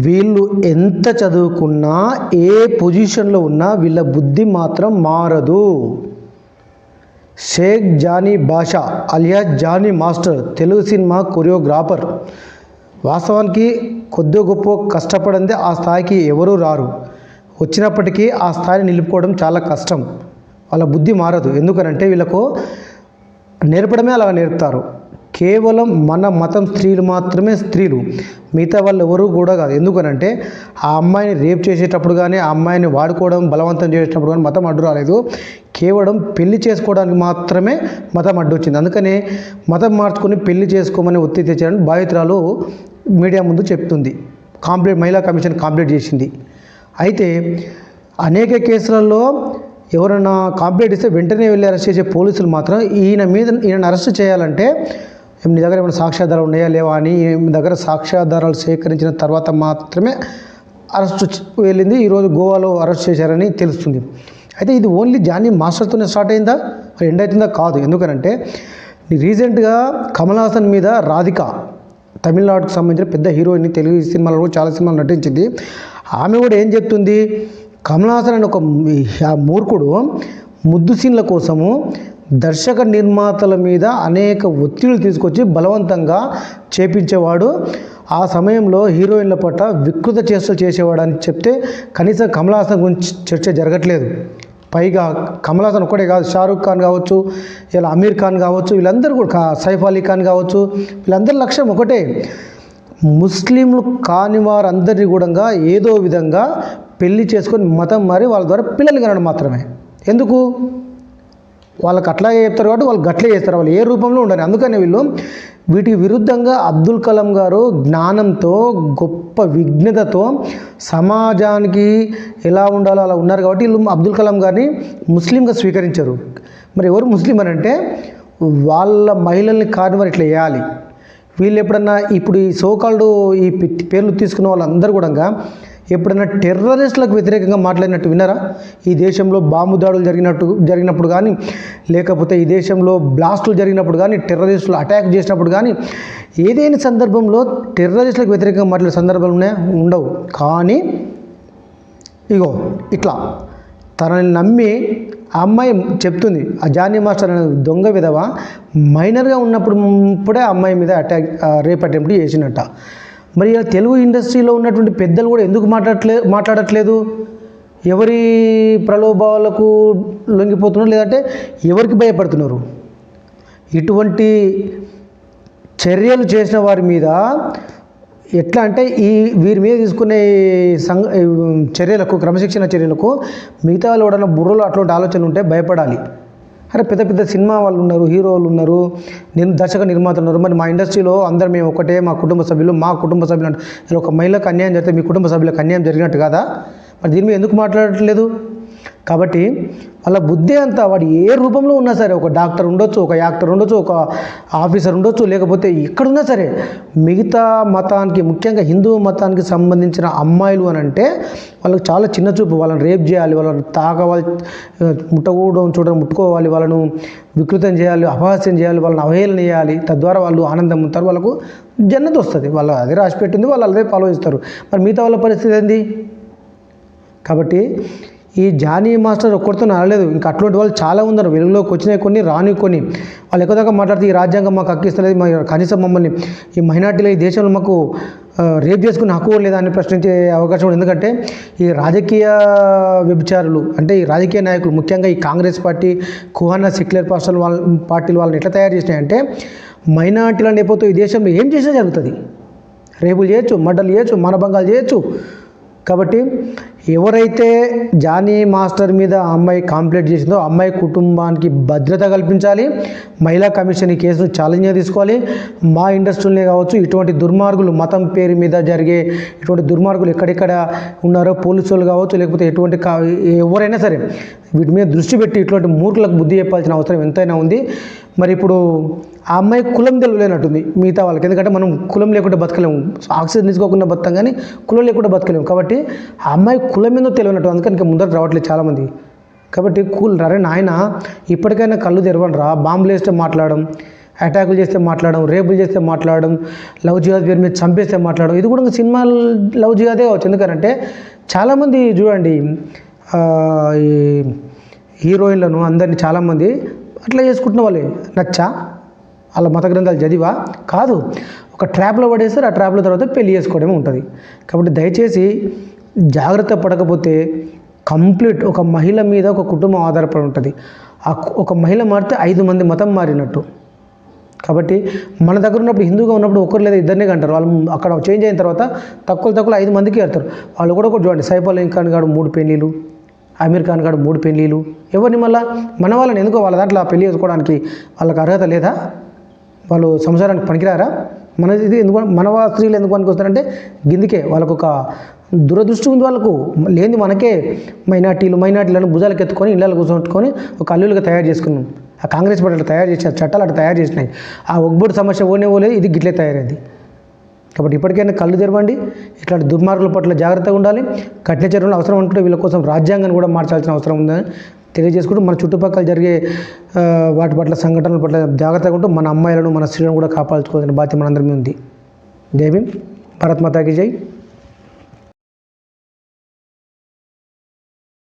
వీళ్ళు ఎంత చదువుకున్నా ఏ పొజిషన్లో ఉన్నా వీళ్ళ బుద్ధి మాత్రం మారదు. Shaik Jani Basha alias Jani master Telugu cinema choreographer. వాస్తవానికి కొద్ది గొప్ప కష్టపడిందే ఆ స్థాయికి ఎవరూ రారు. వచ్చినప్పటికీ ఆ స్థాయిని నిలుపుకోవడం చాలా కష్టం. వాళ్ళ బుద్ధి మారదు. ఎందుకనంటే వీళ్ళకు నేర్పడమే అలా నేర్పుతారు. కేవలం మన మతం స్త్రీలు మాత్రమే స్త్రీలు, మిగతా వాళ్ళు ఎవరు కూడా కాదు. ఎందుకనంటే ఆ అమ్మాయిని రేప్ చేసేటప్పుడు కానీ ఆ అమ్మాయిని వాడుకోవడం బలవంతం చేసేటప్పుడు కానీ మతం అడ్డు రాలేదు. కేవలం పెళ్లి చేసుకోవడానికి మాత్రమే మతం అడ్డు వచ్చింది. అందుకనే మతం మార్చుకొని పెళ్లి చేసుకోమని ఒత్తిడి తెచ్చారని బాధితురాలు మీడియా ముందు చెప్తుంది. మహిళా కమిషన్ కంప్లీట్ చేసింది. అయితే అనేక కేసులలో ఎవరైనా కంప్లైంట్ ఇస్తే వెంటనే వెళ్ళి అరెస్ట్ చేసే పోలీసులు మాత్రం ఈయన అరెస్ట్ చేయాలంటే నీ దగ్గర ఏమైనా సాక్ష్యాధారాలు ఉన్నాయా లేవా అని మీ దగ్గర సాక్ష్యాధారాలు సేకరించిన తర్వాత మాత్రమే అరెస్ట్ వెళ్ళింది. ఈరోజు గోవాలో అరెస్ట్ చేశారని తెలుస్తుంది. అయితే ఇది ఓన్లీ జానీ మాస్టర్తోనే స్టార్ట్ అయిందా, మరి ఎండ్ అవుతుందా? కాదు. ఎందుకనంటే రీసెంట్గా కమల్ హాసన్ మీద రాధిక, తమిళనాడుకు సంబంధించిన పెద్ద హీరోయిన్, తెలుగు సినిమాలో చాలా సినిమాలు నటించింది. ఆమె కూడా ఏం చెప్తుంది, కమల్ హాసన్ అని ఒక మూర్ఖుడు ముద్దు సీన్ల కోసము దర్శక నిర్మాతల మీద అనేక ఒత్తిళ్లు తీసుకొచ్చి బలవంతంగా చేపించేవాడు. ఆ సమయంలో హీరోయిన్ల పట్ల వికృత చేష్టలు చేసేవాడు అని చెప్తే కనీసం కమల్ హాసన్ గురించి చర్చ జరగట్లేదు. పైగా కమల్ హాసన్ ఒక్కడే కాదు, షారూఖ్ ఖాన్ కావచ్చు, ఇలా అమీర్ ఖాన్ కావచ్చు, వీళ్ళందరూ కూడా సైఫ్ అలీ ఖాన్ కావచ్చు, వీళ్ళందరి లక్ష్యం ఒకటే, ముస్లింలు కాని వారందరినీ కూడా ఏదో విధంగా పెళ్లి చేసుకొని మతం మారి వాళ్ళ ద్వారా పిల్లలు కనడం మాత్రమే. ఎందుకు? వాళ్ళకి అట్లాగే చెప్తారు కాబట్టి వాళ్ళు గట్లే చేస్తారు, వాళ్ళు ఏ రూపంలో ఉండరు. అందుకని వీటికి విరుద్ధంగా అబ్దుల్ కలాం గారు జ్ఞానంతో, గొప్ప విజ్ఞతతో సమాజానికి ఎలా ఉండాలో అలా ఉన్నారు కాబట్టి వీళ్ళు అబ్దుల్ కలాం గారిని ముస్లింగా స్వీకరించారు. మరి ఎవరు ముస్లిం అని అంటే వాళ్ళ మహిళల్ని కాని వారు ఇట్లా చేయాలి. వీళ్ళు ఎప్పుడన్నా ఇప్పుడు ఈ సోకాల్డ్ ఈ పేర్లు తీసుకున్న వాళ్ళందరూ కూడా ఎప్పుడైనా టెర్రరిస్టులకు వ్యతిరేకంగా మాట్లాడినట్టు విన్నారా? ఈ దేశంలో బాంబు దాడులు జరిగినప్పుడు కానీ, లేకపోతే ఈ దేశంలో బ్లాస్టులు జరిగినప్పుడు కానీ, టెర్రరిస్టులు అటాక్ చేసినప్పుడు కానీ, ఏదైనా సందర్భంలో టెర్రరిస్టులకు వ్యతిరేకంగా మాట్లాడే సందర్భాలు ఉన్నాయా? ఉండవు. కానీ ఇగో ఇట్లా తనని నమ్మి ఆ అమ్మాయి చెప్తుంది, ఆ జానీ మాస్టర్ అనే దొంగ విధవ మైనర్గా ఉన్నప్పుడే ఆ అమ్మాయి మీద రేప్ అటెంప్ట్ చేసినట్ట. మరి తెలుగు ఇండస్ట్రీలో ఉన్నటువంటి పెద్దలు కూడా ఎందుకు మాట్లాడట్లేదు? ఎవరి ప్రలోభాలకు లొంగిపోతున్నారు, లేదంటే ఎవరికి భయపడుతున్నారు? ఇటువంటి చర్యలు చేసిన వారి మీద ఎట్లా అంటే వీరి మీద తీసుకునే చర్యలకు, క్రమశిక్షణ చర్యలకు మిగతా వాళ్ళు ఎవడన్నా బుర్రలో అట్లాంటి ఆలోచనలు ఉంటే భయపడాలి. అరే పెద్ద పెద్ద సినిమా వాళ్ళు ఉన్నారు, హీరోలు ఉన్నారు, దర్శక నిర్మాతలు ఉన్నారు. మరి మా ఇండస్ట్రీలో అందరం మేము ఒకటే, మా కుటుంబ సభ్యులు అంటే ఒక మహిళకు అన్యాయం జరిగితే మీ కుటుంబ సభ్యులకు అన్యాయం జరిగినట్టు కాదా? మరి దీని మీద ఎందుకు మాట్లాడట్లేదు? కాబట్టి వాళ్ళ బుద్ధి అంతా వాడు ఏ రూపంలో ఉన్నా సరే, ఒక డాక్టర్ ఉండొచ్చు, ఒక యాక్టర్ ఉండొచ్చు, ఒక ఆఫీసర్ ఉండొచ్చు, లేకపోతే ఎక్కడున్నా సరే, మిగతా మతానికి, ముఖ్యంగా హిందూ మతానికి సంబంధించిన అమ్మాయిలు అని అంటే వాళ్ళకి చాలా చిన్న చూపు. వాళ్ళని రేప్ చేయాలి, వాళ్ళని తాకవాలి, ముట్టుకోవాలి, వాళ్ళను వికృతం చేయాలి, అపహాస్యం చేయాలి, వాళ్ళని అవహేళన చేయాలి. తద్వారా వాళ్ళు ఆనందం ఉంటారు, వాళ్ళకు జన్నత వస్తుంది. వాళ్ళు అదే రాసి పెట్టింది, వాళ్ళు అదే ఫాలో చేస్తారు. మరి మిగతా వాళ్ళ పరిస్థితి ఏంది? కాబట్టి ఈ జానీ మాస్టర్ ఒక్కరితో అనలేదు, ఇంకా అటువంటి వాళ్ళు చాలా ఉన్నారు. వెలుగులోకి వచ్చినాయి కొన్ని, రాని కొన్ని. వాళ్ళు ఎక్కువ దాకా మాట్లాడితే ఈ రాజ్యాంగం మాకు హక్కిస్తలేదు, కనీసం మమ్మల్ని ఈ మైనార్టీలో ఈ దేశంలో మాకు రేప్ చేసుకునే హక్కు లేదా అని ప్రశ్నించే అవకాశం ఉంది. ఎందుకంటే ఈ రాజకీయ వ్యభిచారులు అంటే ఈ రాజకీయ నాయకులు, ముఖ్యంగా ఈ కాంగ్రెస్ పార్టీ, కుహానా సెక్యులర్ పార్టీలు వాళ్ళని ఎట్లా తయారు చేసినాయంటే మైనార్టీల నేపథ్యంతో ఈ దేశంలో ఏం చేసినా జరుగుతుంది. రేపులు చేయొచ్చు, మర్డర్లు చేయొచ్చు, మానభంగాలు చేయొచ్చు. కాబట్టి ఎవరైతే జానీ మాస్టర్ మీద ఆ అమ్మాయి కంప్లైంట్ చేసిందో ఆ అమ్మాయి కుటుంబానికి భద్రత కల్పించాలి. మహిళా కమిషన్ ఈ కేసును ఛాలెంజ్గా తీసుకోవాలి. మా ఇండస్ట్రీలనే కావచ్చు, ఇటువంటి దుర్మార్గులు, మతం పేరు మీద జరిగే ఇటువంటి దుర్మార్గులు ఎక్కడెక్కడ ఉన్నారో పోలీసులు కావచ్చు, లేకపోతే ఎటువంటి ఎవరైనా సరే వీటి మీద దృష్టి పెట్టి ఇటువంటి మూర్ఖులకు బుద్ధి చెప్పాల్సిన అవసరం ఎంతైనా ఉంది. మరి ఇప్పుడు ఆ అమ్మాయి కులం తెలియలేనట్టుంది మిగతా వాళ్ళకి. ఎందుకంటే మనం కులం లేకుండా బతకలేము, ఆక్సిజన్ తీసుకోకుండా బతకం, కానీ కులం లేకుండా బతకలేము. కాబట్టి ఆ అమ్మాయి కులం ఏందో తెలియనట్టు, అందుకని ఇంకా ముందర రావట్లేదు చాలామంది. కాబట్టి రరే నాయన ఇప్పటికైనా కళ్ళు తెరవండి రా, బాంబులు వేస్తే మాట్లాడడం, అటాకులు చేస్తే మాట్లాడడం, రేపులు చేస్తే మాట్లాడడం, లవ్ జిహాద్ పేరు మీద చంపేస్తే మాట్లాడడం, ఇది కూడా సినిమా లవ్ జిహాదే కావచ్చు. ఎందుకంటే చాలామంది చూడండి ఈ హీరోయిన్లను అందరినీ చాలామంది అట్లా చేసుకుంటున్న వాళ్ళే నచ్చా వాళ్ళ మత గ్రంథాలు చదివా కాదు, ఒక ట్రాప్లో పడేస్తారు, ఆ ట్రాప్ల తర్వాత పెళ్లి చేసుకోవడమే ఉంటుంది. కాబట్టి దయచేసి జాగ్రత్త పడకపోతే కంప్లీట్ ఒక మహిళ మీద ఒక కుటుంబం ఆధారపడి ఉంటుంది. ఒక మహిళ మారితే 5 మంది మతం మారినట్టు. కాబట్టి మన దగ్గర ఉన్నప్పుడు హిందూగా ఉన్నప్పుడు ఒకరు లేదా ఇద్దరినే అంటారు, వాళ్ళు అక్కడ చేంజ్ అయిన తర్వాత తక్కువ 5 మందికి వెళ్తారు. వాళ్ళు కూడా చూడండి, సైఫ్ అలీ ఖాన్ గారు 3 పెళ్ళిళ్ళు, అమీర్ ఖాన్ గారు 3 పెళ్ళిళ్ళు. ఎవరిని మళ్ళీ మన వాళ్ళని ఎందుకో వాళ్ళ దాంట్లో పెళ్లి చేసుకోవడానికి వాళ్ళకి అర్హత లేదా? వాళ్ళు సంసారానికి పనికిరారా? ఇది ఎందుకు మన స్త్రీలు ఎందుకు పనికొస్తారంటే గిందుకే వాళ్ళకు ఒక దురదృష్టి ఉంది. వాళ్ళకు లేని మనకే మైనార్టీలను భుజాలకు ఎత్తుకొని ఇళ్ళలో కూర్చోట్టుకొని ఒక అల్లులుగా తయారు చేసుకున్నాం. ఆ కాంగ్రెస్ పార్టీ అట్లా తయారు చేసిన చట్టాలు అట్లా తయారు చేసినాయి. ఆ ఒగ్బోటి సమస్య ఓలేదు, ఇది గిట్లే తయారైంది. కాబట్టి ఇప్పటికైనా కళ్ళు తెరవండి, ఇట్లాంటి దుర్మార్గుల పట్ల జాగ్రత్తగా ఉండాలి. కఠిన చర్యలు అవసరం అనుకుంటే వీళ్ళ కోసం రాజ్యాంగాన్ని కూడా మార్చాల్సిన అవసరం ఉందని తెలియజేసుకుంటూ మన చుట్టుపక్కల జరిగే వాటి పట్ల సంఘటనల పట్ల జాగ్రత్తగా ఉంటూ మన అమ్మాయిలను మన స్త్రీలను కూడా కాపాడుకోవాల్సిన బాధ్యత మనందరి మీద ఉంది. జై భీమ్, భారత్ మాతాకి జై.